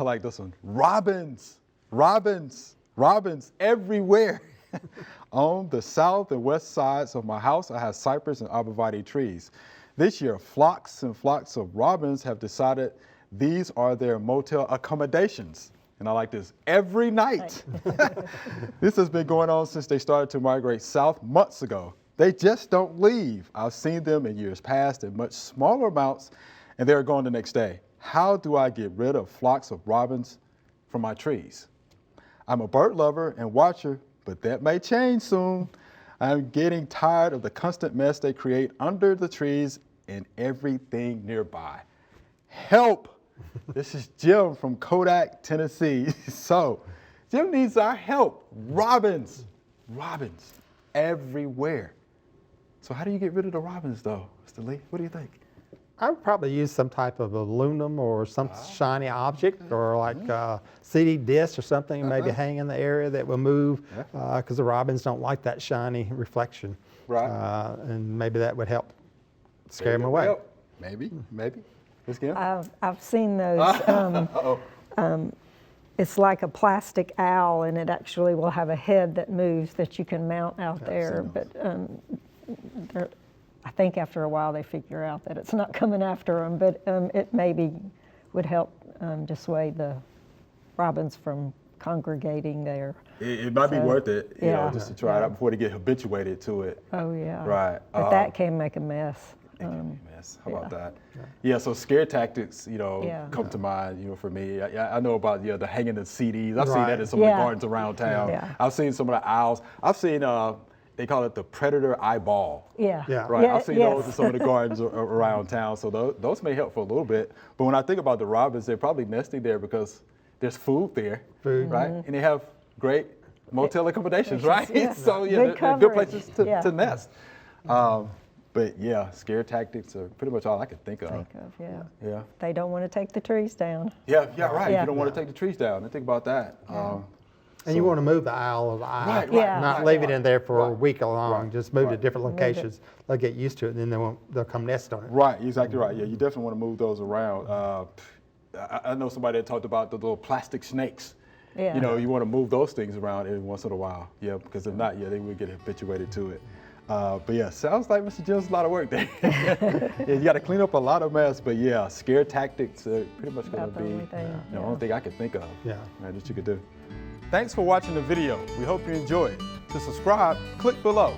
I like this one. Robins, robins, robins everywhere. On the south and west sides of my house, I have cypress and arborvitae trees. This year, flocks and flocks of robins have decided these are their motel accommodations. And I like this, every night. This has been going on since they started to migrate south months ago. They just don't leave. I've seen them in years past in much smaller amounts, and they're gone the next day. How do I get rid of flocks of robins from my trees? I'm a bird lover and watcher, but that may change soon. I'm getting tired of the constant mess they create under the trees and everything nearby. Help! This is Jim from Kodak, Tennessee. So, Jim needs our help. Robins, robins everywhere. So how do you get rid of the robins though, Mr. Lee? What do you think? I would probably use some type of aluminum or some shiny object, or like a CD disc or something, maybe hang in the area that will move, because the robins don't like that shiny reflection. Right. And maybe that would help scare them away. Maybe. Ms. Kim? I've seen those. It's like a plastic owl, and it actually will have a head that moves that you can mount out there. But I think after a while they figure out that it's not coming after them, but it maybe would help dissuade the robins from congregating there. It might be worth it, you know, just to try it out before they get habituated to it. Oh yeah. Right. But that can make a mess. It can be a mess. How about that? Yeah. So scare tactics, you know, come to mind. You know, for me, I know about the hanging the CDs. I've seen that in some of the gardens around town. Yeah. I've seen some of the owls. I've seen they call it the predator eyeball. Yeah. Right. I've seen those in some of the gardens around town. So those may help for a little bit. But when I think about the robins, they're probably nesting there because there's food there, right? And they have great motel accommodations, right? Yeah. So Good they're good coverage. places to nest. But yeah, scare tactics are pretty much all I can think of. Yeah. They don't want to take the trees down. Yeah, right. You don't want to take the trees down. Think about that. And you want to move the owl of the eye, Right, not leave it in there for a week long. Just move to different locations. They'll get used to it, and then they'll come nest on it. Right, exactly right. Yeah, you definitely want to move those around. I know somebody that talked about the little plastic snakes. Yeah. You know, you want to move those things around every once in a while. Yeah, because if not, they would get habituated to it. But yeah, sounds like Mr. Jim's a lot of work there. You got to clean up a lot of mess. But yeah, scare tactics are pretty much going to be the only thing I can think of that you could do. Thanks for watching the video. We hope you enjoyed. To subscribe, click below.